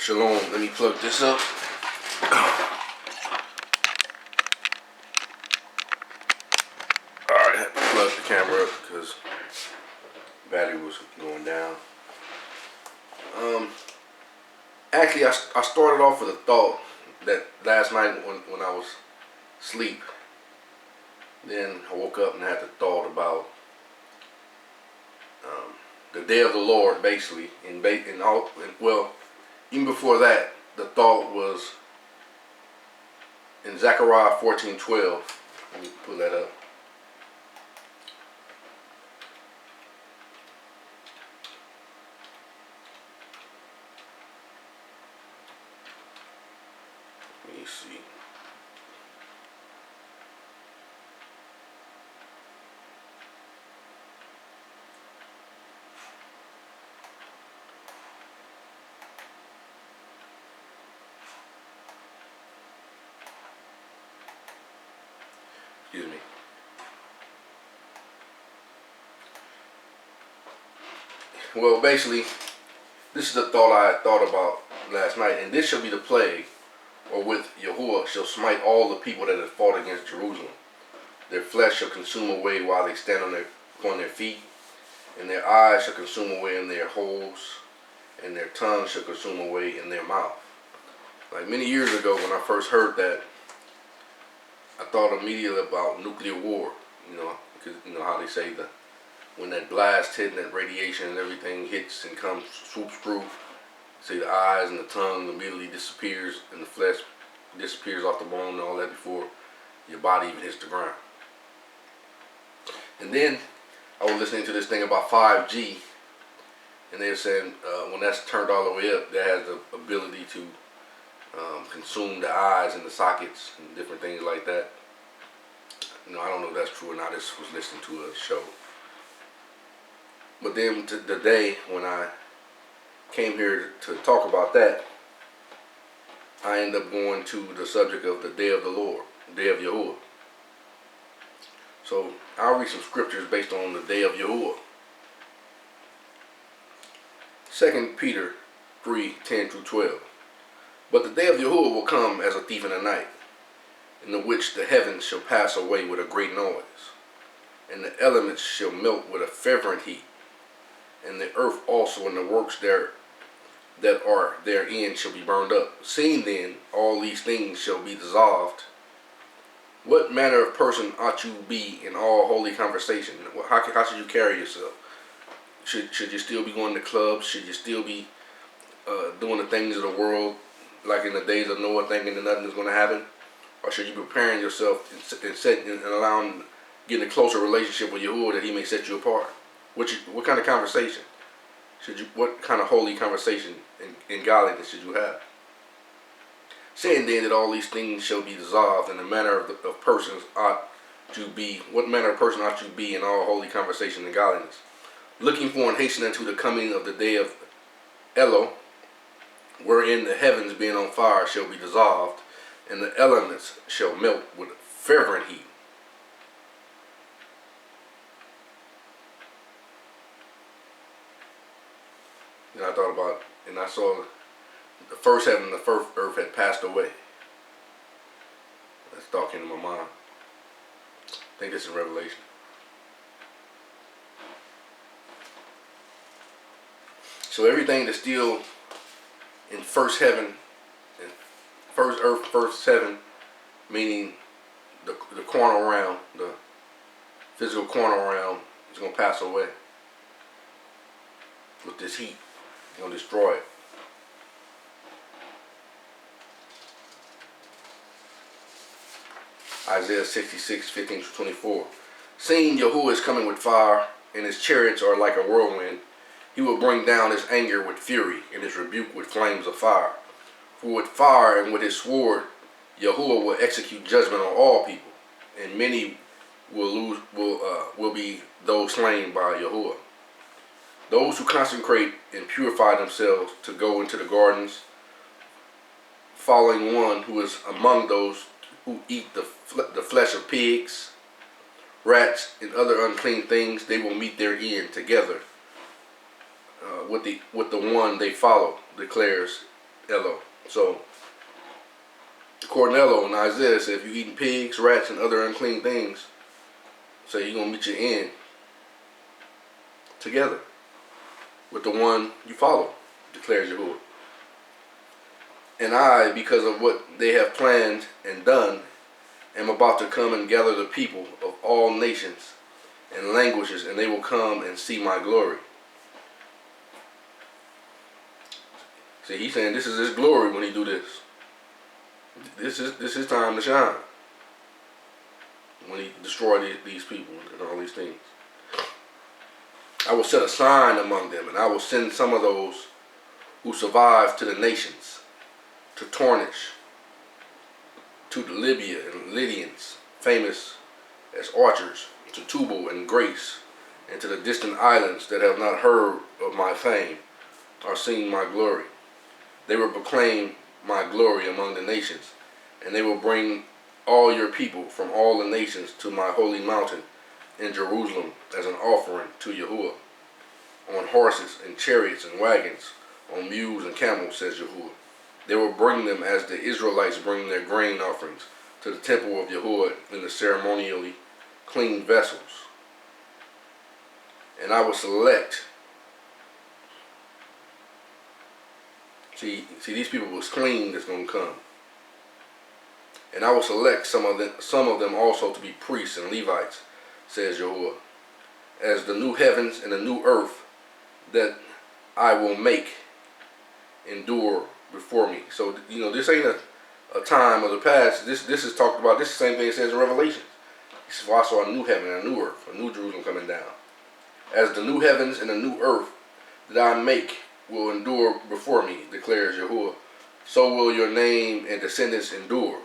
Shalom. Let me plug this up. Alright, I had to plug the camera up because battery was going down. Actually, I started off with a thought that last night when I was asleep. Then I woke up and I had the thought about the day of the Lord, basically. Well, even before that, the thought was in Zechariah 14:12. Let me pull that up. Let me see. Excuse me. Well, basically, this is the thought I had thought about last night. And this shall be the plague, or with Yahuah shall smite all the people that have fought against Jerusalem. Their flesh shall consume away while they stand on their feet, and their eyes shall consume away in their holes, and their tongue shall consume away in their mouth. Like many years ago, when I first heard that, I thought immediately about nuclear war. Because you know how they say that when that blast hit and that radiation and everything hits and comes, swoops through, say the eyes and the tongue immediately disappears and the flesh disappears off the bone and all that before your body even hits the ground. And then I was listening to this thing about 5G, and they were saying when that's turned all the way up, that has the ability to consume the eyes and the sockets and different things like that. I don't know if that's true or not. I just was listening to a show. But then the day when I came here to talk about that, I ended up going to the subject of the day of the Lord, the day of Yahuah. So I'll read some scriptures based on the day of Yahuah. 2 Peter 3:10-12. But the day of Yahuah will come as a thief in the night, in the which the heavens shall pass away with a great noise, and the elements shall melt with a fervent heat, and the earth also and the works there that are therein shall be burned up. Seeing then all these things shall be dissolved, what manner of person ought you be in all holy conversation? How should you carry yourself? Should you still be going to clubs? Should you still be doing the things of the world, like in the days of Noah, thinking that nothing is going to happen? Or should you be preparing yourself and allowing, getting a closer relationship with Yahuah that He may set you apart? What kind of conversation what kind of holy conversation and godliness should you have? Saying then that all these things shall be dissolved, and the manner of persons ought to be, what manner of person ought you be in all holy conversation and godliness? Looking for and hastening unto the coming of the day of Elo, wherein the heavens being on fire shall be dissolved, and the elements shall melt with fervent heat. And I thought about, and I saw the first heaven and the first earth had passed away. That thought came to my mind. I think this is Revelation. So everything that's still in first heaven, and first earth, first heaven, meaning the carnal realm, the physical carnal realm, is going to pass away with this heat. It's going to destroy it. Isaiah 66:15-24. Seeing Yahuah is coming with fire, and His chariots are like a whirlwind, He will bring down His anger with fury, and His rebuke with flames of fire. For with fire and with His sword, Yahuah will execute judgment on all people, and many will be those slain by Yahuah. Those who consecrate and purify themselves to go into the gardens, following one who is among those who eat the flesh of pigs, rats, and other unclean things, they will meet their end together with the one they follow, declares Elo. So, according to Elo in Isaiah, said if you eating pigs, rats, and other unclean things, so you're going to meet your end together with the one you follow, declares Yahuah. And I, because of what they have planned and done, am about to come and gather the people of all nations and languages, and they will come and see my glory. See, he's saying this is his glory when he do this. This is time to shine. When he destroy these people and all these things. I will set a sign among them, and I will send some of those who survive to the nations, to Tornish, to Libya and Lydians, famous as archers, to Tubal and Grace, and to the distant islands that have not heard of my fame, or seen my glory. They will proclaim my glory among the nations, and they will bring all your people from all the nations to my holy mountain in Jerusalem as an offering to Yahuah, on horses and chariots and wagons, on mules and camels, says Yahuah. They will bring them as the Israelites bring their grain offerings to the temple of Yahuah in the ceremonially clean vessels. And I will select. See, these people was clean that's going to come. And I will select some of them also to be priests and Levites, says Yahuah, as the new heavens and the new earth that I will make endure before me. So, this ain't a time of the past. This is talked about. This is the same thing it says in Revelation. He says, for I saw a new heaven and a new earth, a new Jerusalem coming down. As the new heavens and the new earth that I make will endure before me, declares Yahuah, so will your name and descendants endure.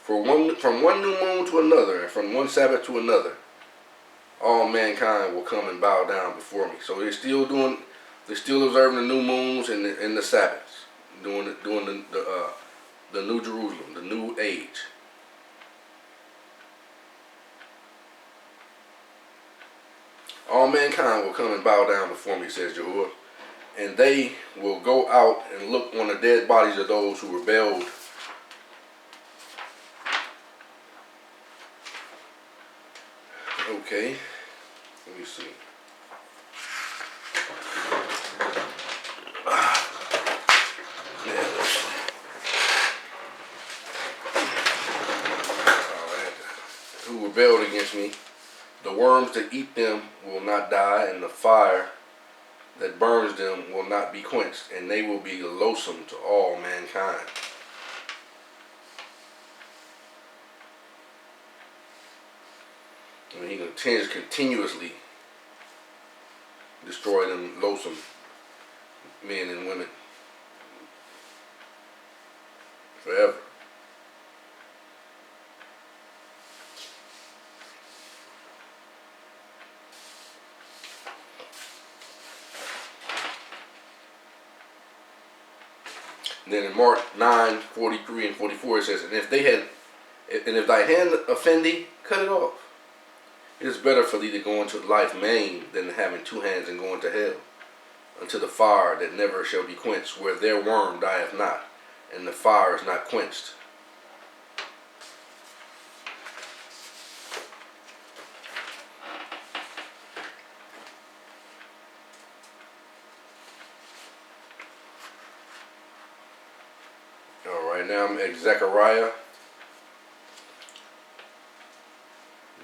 From one new moon to another, and from one Sabbath to another, all mankind will come and bow down before me. So they're still observing the new moons and the Sabbaths, doing the new Jerusalem, the new age. All mankind will come and bow down before me, says Yahuah, and they will go out and look on the dead bodies of those who rebelled. Okay, let me see. Who rebelled against me. The worms that eat them will not die, and the fire that burns them will not be quenched, and they will be loathsome to all mankind. And he intends continuously destroy them loathsome men and women forever. And then in Mark 9:43 and 44 it says, and if thy hand offend thee, cut it off. It is better for thee to go into life maimed than having two hands and go into hell, unto the fire that never shall be quenched, where their worm dieth not, and the fire is not quenched. Alright, now I'm at Zechariah.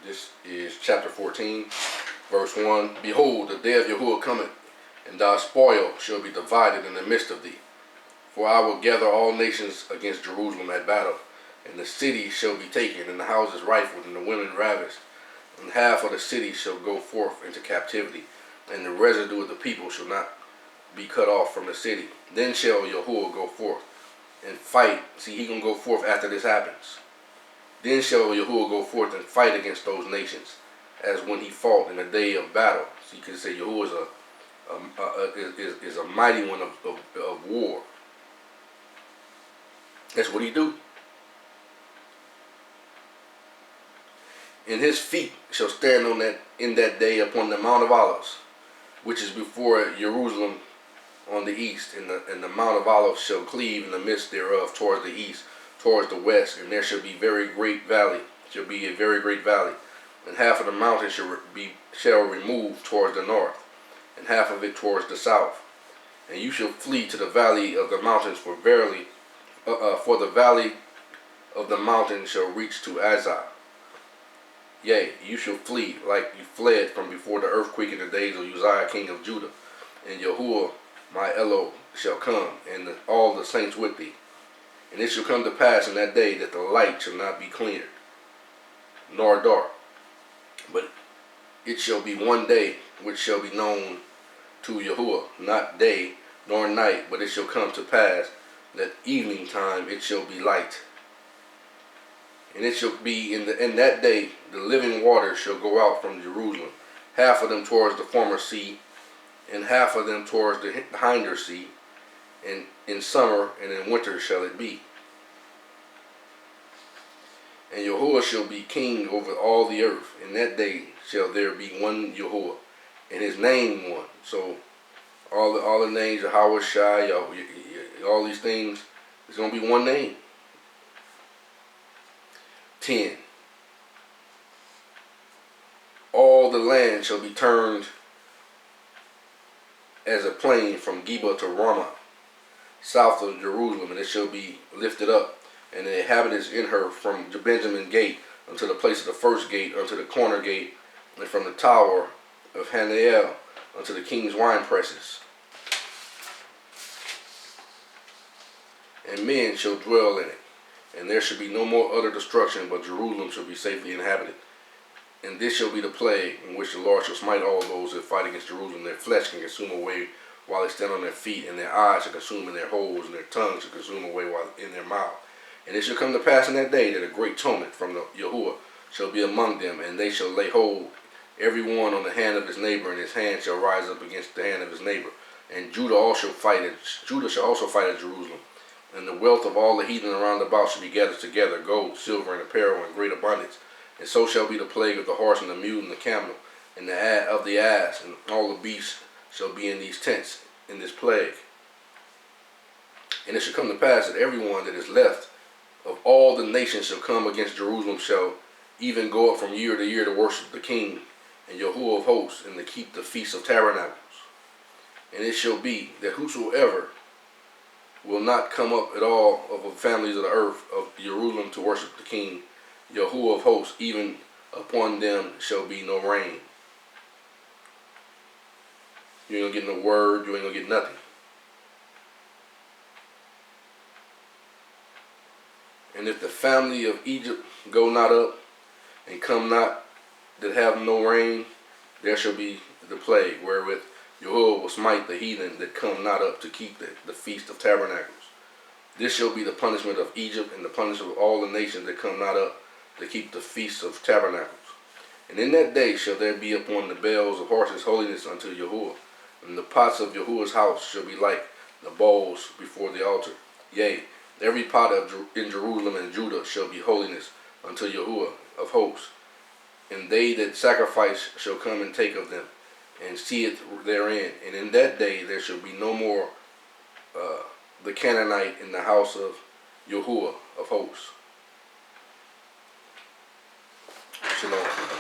This is chapter 14, verse 1. Behold, the day of Yahuah cometh, and thy spoil shall be divided in the midst of thee. For I will gather all nations against Jerusalem at battle, and the city shall be taken, and the houses rifled, and the women ravished. And half of the city shall go forth into captivity, and the residue of the people shall not be cut off from the city. Then shall Yahuah go forth and fight. See, he gonna go forth after this happens. Then shall Yahuah go forth and fight against those nations, as when he fought in the day of battle. So you can say Yahuah is a mighty one of war. That's what he do. And his feet shall stand in that day upon the Mount of Olives, which is before Jerusalem on the east, and the Mount of Olives shall cleave in the midst thereof towards the east, towards the west, and there shall be very great valley, shall be a very great valley, and half of the mountain shall remove towards the north, and half of it towards the south. And you shall flee to the valley of the mountains, for the valley of the mountains shall reach to Azar. Yea, you shall flee like you fled from before the earthquake in the days of Uzziah king of Judah. And Yahuah my Elo shall come, and all the saints with thee. And it shall come to pass in that day that the light shall not be cleared, nor dark, but it shall be one day which shall be known to Yahuah, not day nor night, but it shall come to pass that evening time it shall be light. And it shall be in that day the living waters shall go out from Jerusalem, half of them towards the former sea, and half of them towards the hinder sea, and in summer and in winter shall it be. And Yahuah shall be king over all the earth. In that day shall there be one Yahuah, and his name one. So all the names, Yahuah, Shai, all these things, it's going to be one name. 10. All the land shall be turned as a plain from Geba to Ramah, south of Jerusalem, and it shall be lifted up, and the inhabitants in her from the Benjamin gate unto the place of the first gate, unto the corner gate, and from the tower of Hanael unto the king's wine presses. And men shall dwell in it, and there shall be no more utter destruction, but Jerusalem shall be safely inhabited. And this shall be the plague in which the Lord shall smite all those that fight against Jerusalem. Their flesh can consume away while they stand on their feet, and their eyes shall consume in their holes, and their tongue shall consume away while in their mouth. And it shall come to pass in that day that a great tumult from the Yahuah shall be among them, and they shall lay hold every one on the hand of his neighbor, and his hand shall rise up against the hand of his neighbor. And Judah shall also fight at Jerusalem. And the wealth of all the heathen around about shall be gathered together, gold, silver, and apparel in great abundance. And so shall be the plague of the horse and the mule and the camel, and of the ass, and all the beasts shall be in these tents, in this plague. And it shall come to pass that everyone that is left of all the nations shall come against Jerusalem, shall even go up from year to year to worship the King and Yahuah of hosts, and to keep the feast of tabernacles. And it shall be that whosoever will not come up at all of the families of the earth of Jerusalem to worship the King, Yahuah of hosts, even upon them shall be no rain. You ain't gonna get no word, you ain't gonna get nothing. And if the family of Egypt go not up, and come not, that have no rain, there shall be the plague, wherewith Yahuah will smite the heathen that come not up to keep the feast of tabernacles. This shall be the punishment of Egypt, and the punishment of all the nations that come not up to keep the feast of tabernacles. And in that day shall there be upon the bells of horses holiness unto Yahuah, and the pots of Yahuah's house shall be like the bowls before the altar. Yea, every pot in Jerusalem and Judah shall be holiness unto Yahuah of hosts. And they that sacrifice shall come and take of them, and see it therein. And in that day there shall be no more the Canaanite in the house of Yahuah of hosts. Shalom.